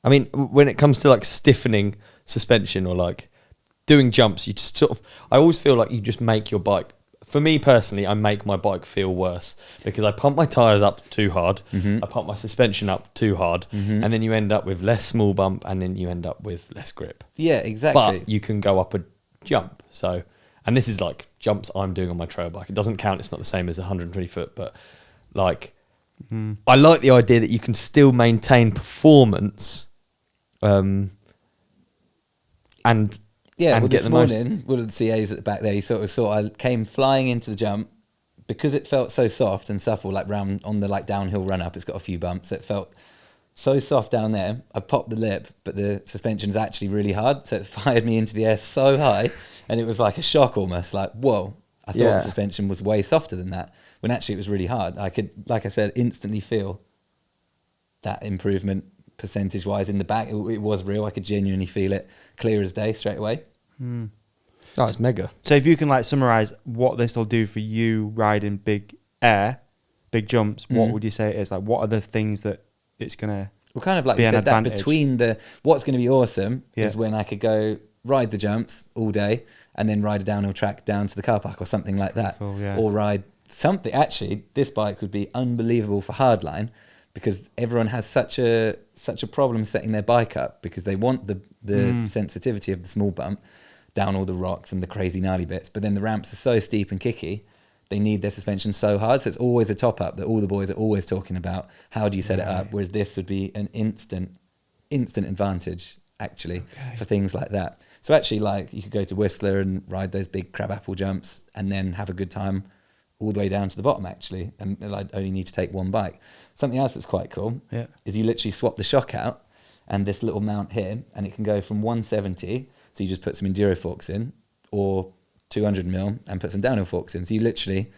I mean, when it comes to like stiffening suspension or like doing jumps, you just sort of, I always feel like you just make your bike, for me personally, I make my bike feel worse because I pump my tyres up too hard, I pump my suspension up too hard, and then you end up with less small bump and then you end up with less grip. Yeah, exactly. But you can go up a jump. So, and this is like jumps I'm doing on my trail bike. It doesn't count, it's not the same as 120 foot, but like, I like the idea that you can still maintain performance and yeah, well, get this the morning, one of the CAs at the back there, he sort of saw I came flying into the jump because it felt so soft and supple, like round on the like downhill run up. It's got a few bumps. So it felt so soft down there. I popped the lip, but the suspension's actually really hard, so it fired me into the air so high, and it was like a shock almost. Like, whoa! I thought the suspension was way softer than that, when actually it was really hard. I could, like I said, instantly feel that improvement percentage-wise in the back. It was real. I could genuinely feel it, clear as day, straight away. Oh, it's mega. So if you can like summarize what this will do for you riding big jumps, what would you say it is? Like, what are the things that it's gonna Well, kind of like be you an said, that advantage? between what's going to be awesome Yeah. is when I could go ride the jumps all day and then ride a downhill track down to the car park or something like that. Cool, yeah. Or ride something. Actually, this bike would be unbelievable for hardline because everyone has such a problem setting their bike up because they want the sensitivity of the small bump down all the rocks and the crazy gnarly bits. But then the ramps are so steep and kicky, they need their suspension so hard. So it's always a top up that all the boys are always talking about. How do you set it up? Whereas this would be an instant advantage actually for things like that. So actually, like, you could go to Whistler and ride those big crabapple jumps and then have a good time all the way down to the bottom actually, and I'd only need to take one bike. Something else that's quite cool is you literally swap the shock out and this little mount here, and it can go from 170, so you just put some enduro forks in, or 200mm and put some downhill forks in. So you literally,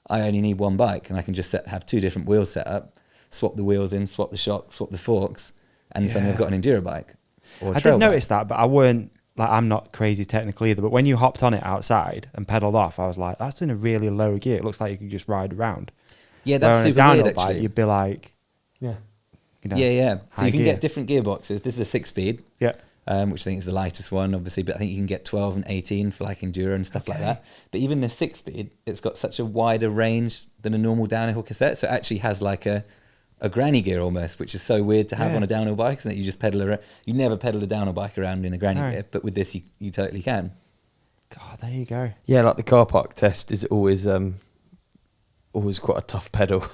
I only need one bike and I can just have two different wheels set up, swap the wheels in, swap the shock, swap the forks, and suddenly I've got an enduro bike. Or a I trail did bike. notice that, but I weren't like, I'm not crazy technical either. But when you hopped on it outside and pedaled off, I was like, that's in a really low gear. It looks like you could just ride around. Yeah, that's Where on a super downhill weird bike, actually. you'd be like, Yeah. you know, Yeah. So high you can gear. get different gearboxes. This is a 6-speed. Yeah. Which I think is the lightest one, obviously, but I think you can get 12 and 18 for like enduro and stuff like that. But even the 6-speed, it's got such a wider range than a normal downhill cassette, so it actually has like a granny gear almost, which is so weird to have on a downhill bike, isn't it? You just pedal around. You never pedal a downhill bike around in a granny gear, but with this, you totally can. God, there you go. Yeah, like the car park test is always quite a tough pedal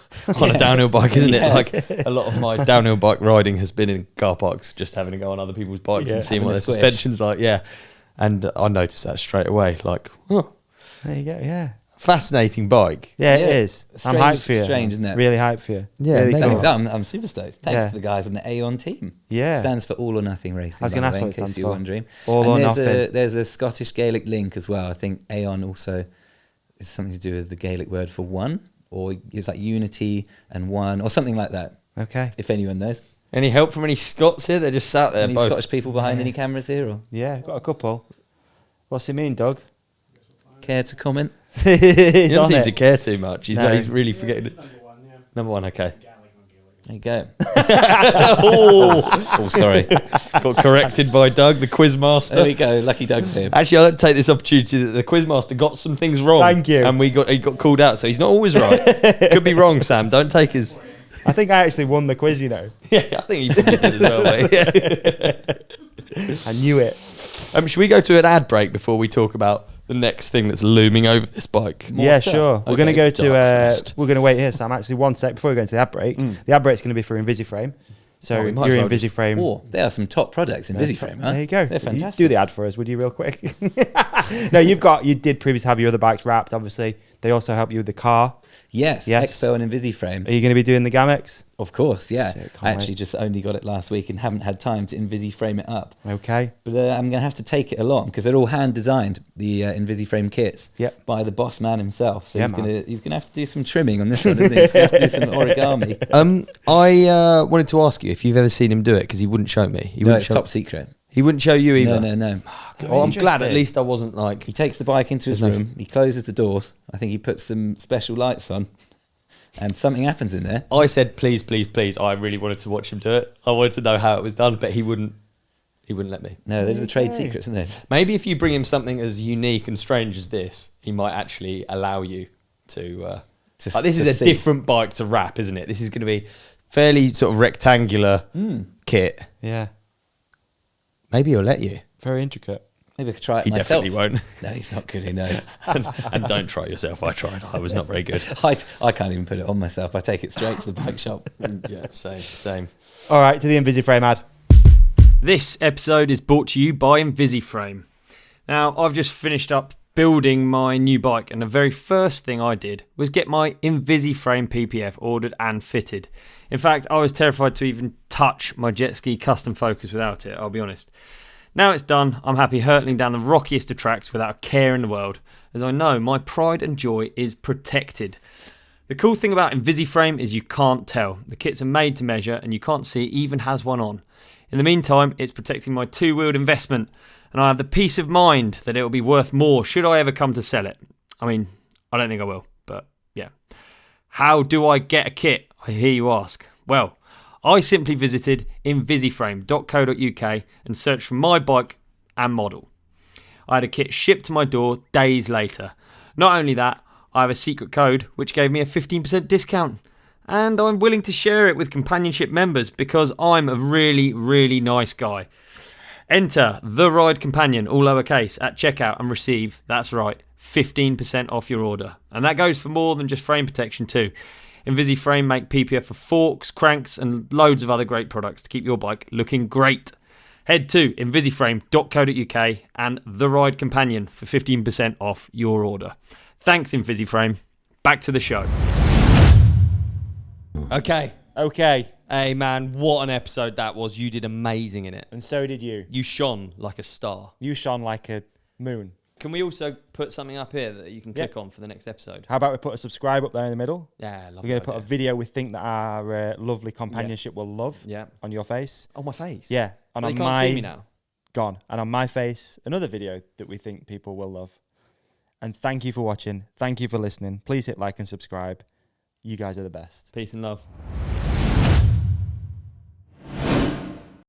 on a downhill bike, isn't it? Like, a lot of my downhill bike riding has been in car parks, just having to go on other people's bikes and seeing Having what a their squish. suspension's like. Yeah, and I noticed that straight away. Like, oh, There you go. Yeah. fascinating bike. Yeah, Yeah. it is. I'm Strange- hyped for you. strange, isn't it? Really hyped for you. Yeah, really mega. cool. Thanks, I'm super stoked. Thanks Yeah. to the guys on the Aon team. Yeah. Stands for All or Nothing Racing. I was gonna by ask the way, what it in case stands you're for. wondering. All and or there's nothing. there's a Scottish Gaelic link as well. I think Aon also is something to do with the Gaelic word for one, or it's like unity and one, or something like that. Okay. If anyone knows. Any help from any Scots here? They're just sat there. Any both. Scottish people behind any cameras here, or Yeah, got a couple. What's it mean, Doug? care to comment? He He's doesn't on seem it. to care too much. He's, No. he's really forgetting it. Number one, okay. There you go. Oh, Oh, sorry. got corrected by Doug, the quiz master. There we go. Lucky Doug's here. Actually, I'd like to take this opportunity that the quizmaster got some things wrong. Thank you. And he got called out, so he's not always right. Could be wrong, Sam. Don't take his. I think I actually won the quiz, you know. Yeah, I think he probably did as well, mate. Yeah. I knew it. Should we go to an ad break before we talk about the next thing that's looming over this bike? More Yeah, stuff? sure. We're Okay. going to go to, Dark first. we're going to wait here, Sam. Actually, one sec before we go into the ad break. The ad break's going to be for Invisiframe. So Oh, we might you're as well just- Invisiframe. Oh, there are some top products in Invisiframe, huh? There you go. They're You fantastic. do the ad for us, would you, real quick? No, you did previously have your other bikes wrapped, obviously. They also help you with the car. Yes, Yes. Expo and Invisiframe. Are you going to be doing the GAMUX? Of course, yeah. Sick, can't I actually wait. just only got it last week and haven't had time to Invisiframe it up. Okay. But I'm going to have to take it along because they're all hand designed, the Invisiframe kits, Yep. by the boss man himself. So Yeah, he's gonna have to do some trimming on this one, isn't he? He's going to have to do some origami. I wanted to ask you if you've ever seen him do it, because he wouldn't show me. He No, wouldn't it's show. top secret. He wouldn't show you either. No. Oh, I'm glad at Interesting. least I wasn't like. He takes the bike into his There's no- room. He closes the doors. I think he puts some special lights on. and something happens in there. I said, please, please, please. I really wanted to watch him do it. I wanted to know how it was done, but he wouldn't let me. No, those are the trade secrets, isn't there? Maybe if you bring him something as unique and strange as this, he might actually allow you to like, this is a different bike to wrap, isn't it? This is going to be fairly sort of rectangular kit. Yeah. Maybe he'll let you. Very intricate. Maybe I could try it He myself. definitely won't. No, he's not good enough. And don't try yourself. I tried. I was not very good. I can't even put it on myself. I take it straight to the bike shop. Yeah, same. All right, to the Invisiframe ad. This episode is brought to you by Invisiframe. Now, I've just finished up building my new bike, and the very first thing I did was get my Invisiframe PPF ordered and fitted. In fact, I was terrified to even touch my jet ski custom Focus without it, I'll be honest. Now it's done, I'm happy hurtling down the rockiest of tracks without a care in the world, as I know my pride and joy is protected. The cool thing about Invisiframe is you can't tell. The kits are made to measure and you can't see it even has one on. In the meantime, it's protecting my two-wheeled investment, and I have the peace of mind that it will be worth more should I ever come to sell it. I mean, I don't think I will, but yeah. How do I get a kit, I hear you ask? Well, I simply visited invisiframe.co.uk and searched for my bike and model. I had a kit shipped to my door days later. Not only that, I have a secret code which gave me a 15% discount. And I'm willing to share it with companionship members because I'm a really, really nice guy. Enter The Ride Companion, all lowercase, at checkout and receive, that's right, 15% off your order. And that goes for more than just frame protection too. Invisiframe make PPF for forks, cranks and loads of other great products to keep your bike looking great. Head to invisiframe.co.uk and The Ride Companion for 15% off your order. Thanks, Invisiframe. Back to the show. Okay. Okay. Hey, man, what an episode that was. You did amazing in it. And so did you. You shone like a star. You shone like a moon. Can we also put something up here that you can click on for the next episode? How about we put a subscribe up there in the middle? Yeah, We're going to put a video we think that our lovely companionship will love Yeah. on your face. On my face? Yeah. So And they on can't see me now? Gone. And on my face, another video that we think people will love. And thank you for watching. Thank you for listening. Please hit like and subscribe. You guys are the best. Peace and love.